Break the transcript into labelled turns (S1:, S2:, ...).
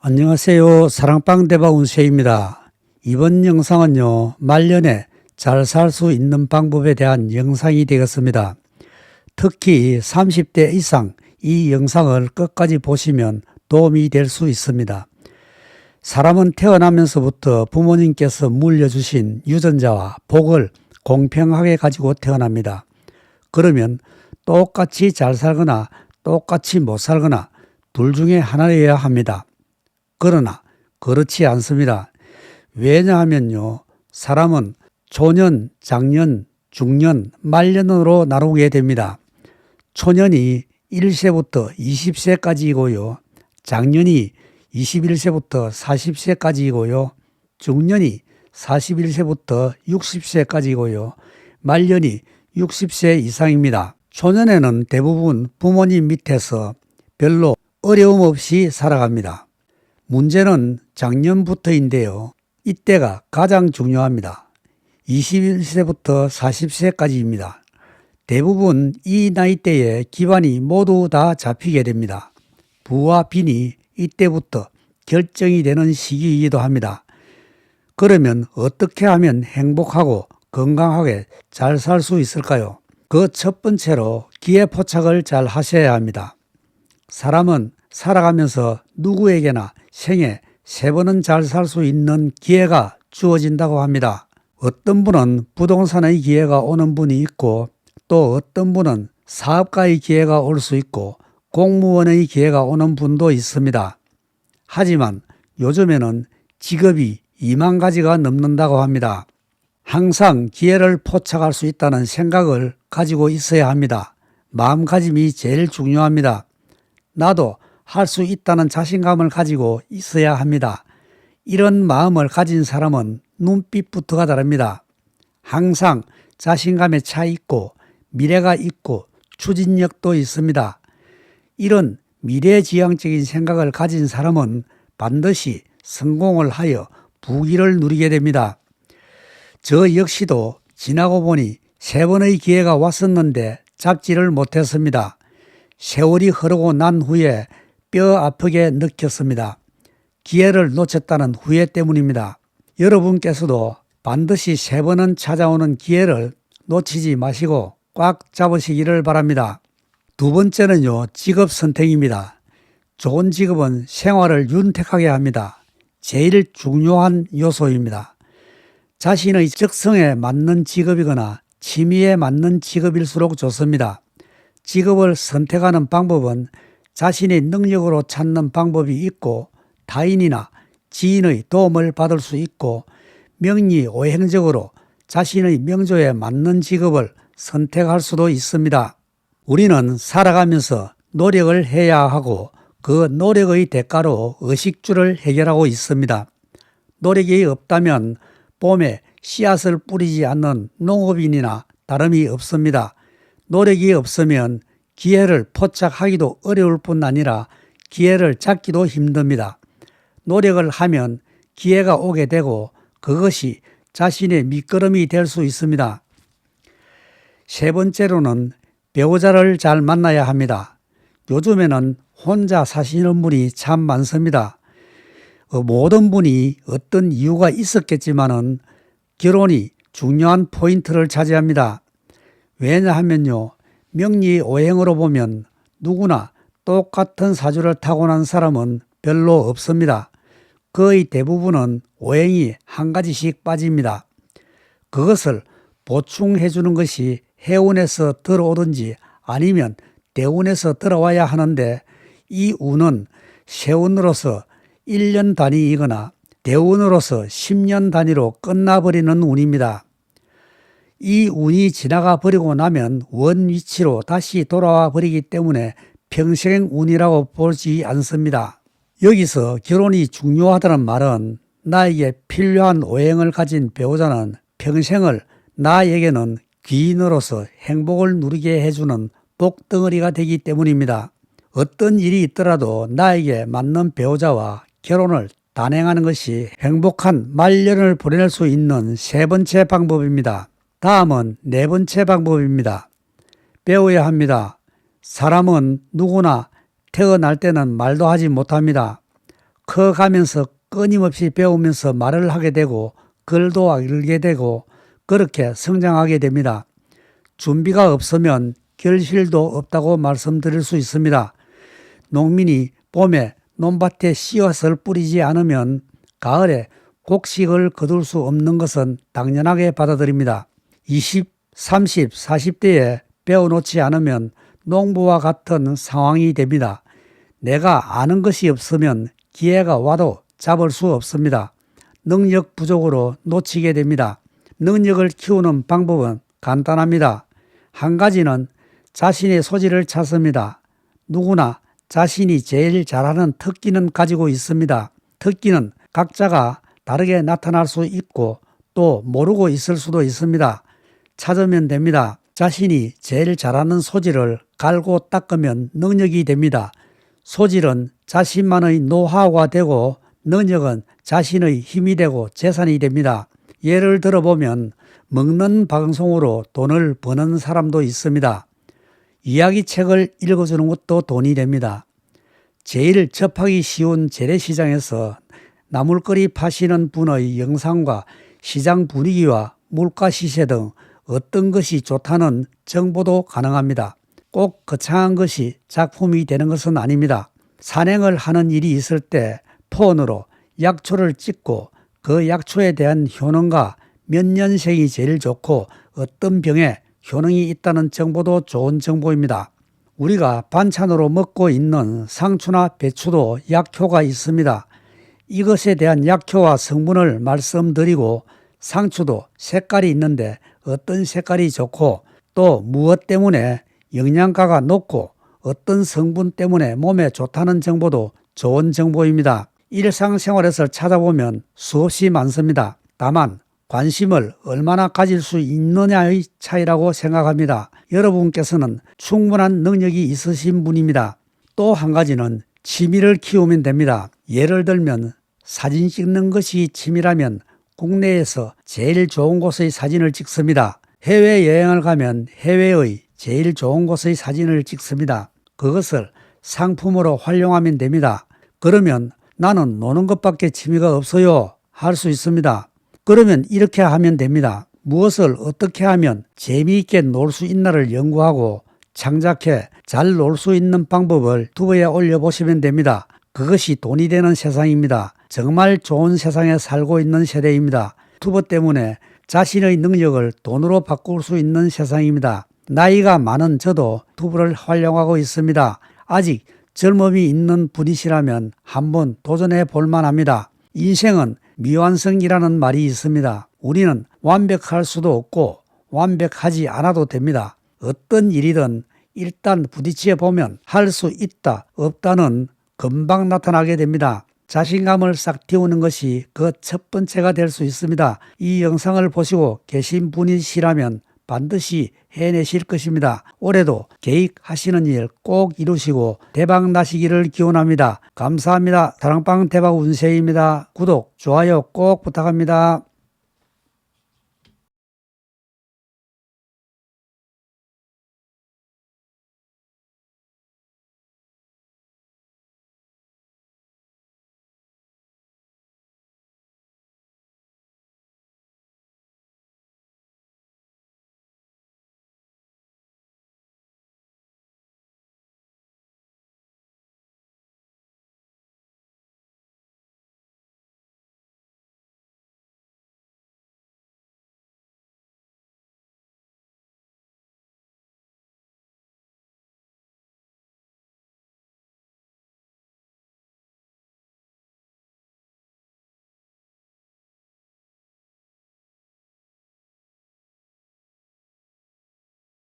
S1: 안녕하세요. 사랑방 대박운세입니다. 이번 영상은요, 말년에 잘 살 수 있는 방법에 대한 영상이 되겠습니다. 특히 30대 이상 이 영상을 끝까지 보시면 도움이 될 수 있습니다. 사람은 태어나면서부터 부모님께서 물려주신 유전자와 복을 공평하게 가지고 태어납니다. 그러면 똑같이 잘 살거나 똑같이 못 살거나 둘 중에 하나여야 합니다. 그러나 그렇지 않습니다. 왜냐하면요, 사람은 초년, 장년, 중년, 말년으로 나누게 됩니다. 초년이 1세부터 20세까지이고요. 장년이 21세부터 40세까지이고요. 중년이 41세부터 60세까지이고요. 말년이 60세 이상입니다. 초년에는 대부분 부모님 밑에서 별로 어려움 없이 살아갑니다. 문제는 작년부터인데요. 이때가 가장 중요합니다. 21세부터 40세까지입니다. 대부분 이 나이대에 기반이 모두 다 잡히게 됩니다. 부와 빈이 이때부터 결정이 되는 시기이기도 합니다. 그러면 어떻게 하면 행복하고 건강하게 잘 살 수 있을까요? 그 첫 번째로 기회 포착을 잘 하셔야 합니다. 사람은 살아가면서 누구에게나 생애 3번은 잘 살 수 있는 기회가 주어진다고 합니다. 어떤 분은 부동산의 기회가 오는 분이 있고, 또 어떤 분은 사업가의 기회가 올 수 있고 공무원의 기회가 오는 분도 있습니다. 하지만 요즘에는 직업이 2만 가지가 넘는다고 합니다. 항상 기회를 포착할 수 있다는 생각을 가지고 있어야 합니다. 마음가짐이 제일 중요합니다. 나도 할 수 있다는 자신감을 가지고 있어야 합니다. 이런 마음을 가진 사람은 눈빛부터가 다릅니다. 항상 자신감에 차 있고 미래가 있고 추진력도 있습니다. 이런 미래지향적인 생각을 가진 사람은 반드시 성공을 하여 부귀를 누리게 됩니다. 저 역시도 지나고 보니 3번의 기회가 왔었는데 잡지를 못했습니다. 세월이 흐르고 난 후에 뼈 아프게 느꼈습니다. 기회를 놓쳤다는 후회 때문입니다. 여러분께서도 반드시 3번은 찾아오는 기회를 놓치지 마시고 꽉 잡으시기를 바랍니다. 두 번째는요, 직업 선택입니다. 좋은 직업은 생활을 윤택하게 합니다. 제일 중요한 요소입니다. 자신의 적성에 맞는 직업이거나 취미에 맞는 직업일수록 좋습니다. 직업을 선택하는 방법은 자신의 능력으로 찾는 방법이 있고, 타인이나 지인의 도움을 받을 수 있고, 명리오행적으로 자신의 명조에 맞는 직업을 선택할 수도 있습니다. 우리는 살아가면서 노력을 해야 하고 그 노력의 대가로 의식주를 해결하고 있습니다. 노력이 없다면 봄에 씨앗을 뿌리지 않는 농업인이나 다름이 없습니다. 노력이 없으면 기회를 포착하기도 어려울 뿐 아니라 기회를 잡기도 힘듭니다. 노력을 하면 기회가 오게 되고 그것이 자신의 밑거름이 될 수 있습니다. 세 번째로는 배우자를 잘 만나야 합니다. 요즘에는 혼자 사시는 분이 참 많습니다. 모든 분이 어떤 이유가 있었겠지만은 결혼이 중요한 포인트를 차지합니다. 왜냐하면요, 명리오행으로 보면 누구나 똑같은 사주를 타고난 사람은 별로 없습니다. 거의 대부분은 오행이 한 가지씩 빠집니다. 그것을 보충해 주는 것이 해운에서 들어오든지 아니면 대운에서 들어와야 하는데, 이 운은 세운으로서 1년 단위이거나 대운으로서 10년 단위로 끝나버리는 운입니다. 이 운이 지나가 버리고 나면 원 위치로 다시 돌아와 버리기 때문에 평생 운이라고 보지 않습니다. 여기서 결혼이 중요하다는 말은 나에게 필요한 오행을 가진 배우자는 평생을 나에게는 귀인으로서 행복을 누리게 해주는 복덩어리가 되기 때문입니다. 어떤 일이 있더라도 나에게 맞는 배우자와 결혼을 단행하는 것이 행복한 말년을 보낼 수 있는 세 번째 방법입니다. 다음은 네 번째 방법입니다. 배워야 합니다. 사람은 누구나 태어날 때는 말도 하지 못합니다. 커가면서 끊임없이 배우면서 말을 하게 되고 글도 알게 되고 그렇게 성장하게 됩니다. 준비가 없으면 결실도 없다고 말씀드릴 수 있습니다. 농민이 봄에 논밭에 씨앗을 뿌리지 않으면 가을에 곡식을 거둘 수 없는 것은 당연하게 받아들입니다. 20, 30, 40대에 배워놓지 않으면 농부와 같은 상황이 됩니다. 내가 아는 것이 없으면 기회가 와도 잡을 수 없습니다. 능력 부족으로 놓치게 됩니다. 능력을 키우는 방법은 간단합니다. 한 가지는 자신의 소질을 찾습니다. 누구나 자신이 제일 잘하는 특기는 가지고 있습니다. 특기는 각자가 다르게 나타날 수 있고 또 모르고 있을 수도 있습니다. 찾으면 됩니다. 자신이 제일 잘하는 소질을 갈고 닦으면 능력이 됩니다. 소질은 자신만의 노하우가 되고 능력은 자신의 힘이 되고 재산이 됩니다. 예를 들어보면 먹는 방송으로 돈을 버는 사람도 있습니다. 이야기책을 읽어주는 것도 돈이 됩니다. 제일 접하기 쉬운 재래시장에서 나물거리 파시는 분의 영상과 시장 분위기와 물가 시세 등 어떤 것이 좋다는 정보도 가능합니다. 꼭 거창한 것이 작품이 되는 것은 아닙니다. 산행을 하는 일이 있을 때 폰으로 약초를 찍고 그 약초에 대한 효능과 몇 년생이 제일 좋고 어떤 병에 효능이 있다는 정보도 좋은 정보입니다. 우리가 반찬으로 먹고 있는 상추나 배추도 약효가 있습니다. 이것에 대한 약효와 성분을 말씀드리고 상추도 색깔이 있는데 어떤 색깔이 좋고 또 무엇 때문에 영양가가 높고 어떤 성분 때문에 몸에 좋다는 정보도 좋은 정보입니다. 일상생활에서 찾아보면 수없이 많습니다. 다만 관심을 얼마나 가질 수 있느냐의 차이라고 생각합니다. 여러분께서는 충분한 능력이 있으신 분입니다. 또 한 가지는 취미를 키우면 됩니다. 예를 들면 사진 찍는 것이 취미라면 국내에서 제일 좋은 곳의 사진을 찍습니다. 해외여행을 가면 해외의 제일 좋은 곳의 사진을 찍습니다. 그것을 상품으로 활용하면 됩니다. 그러면 나는 노는 것밖에 취미가 없어요 할 수 있습니다. 그러면 이렇게 하면 됩니다. 무엇을 어떻게 하면 재미있게 놀 수 있나를 연구하고 창작해 잘 놀 수 있는 방법을 유튜브에 올려보시면 됩니다. 그것이 돈이 되는 세상입니다. 정말 좋은 세상에 살고 있는 세대입니다. 유튜브 때문에 자신의 능력을 돈으로 바꿀 수 있는 세상입니다. 나이가 많은 저도 유튜브를 활용하고 있습니다. 아직 젊음이 있는 분이시라면 한번 도전해 볼 만합니다. 인생은 미완성이라는 말이 있습니다. 우리는 완벽할 수도 없고 완벽하지 않아도 됩니다. 어떤 일이든 일단 부딪혀 보면 할 수 있다, 없다는 금방 나타나게 됩니다. 자신감을 싹 틔우는 것이 그 첫 번째가 될 수 있습니다. 이 영상을 보시고 계신 분이시라면 반드시 해내실 것입니다. 올해도 계획하시는 일 꼭 이루시고 대박 나시기를 기원합니다. 감사합니다. 사랑방 대박 운세입니다. 구독, 좋아요 꼭 부탁합니다.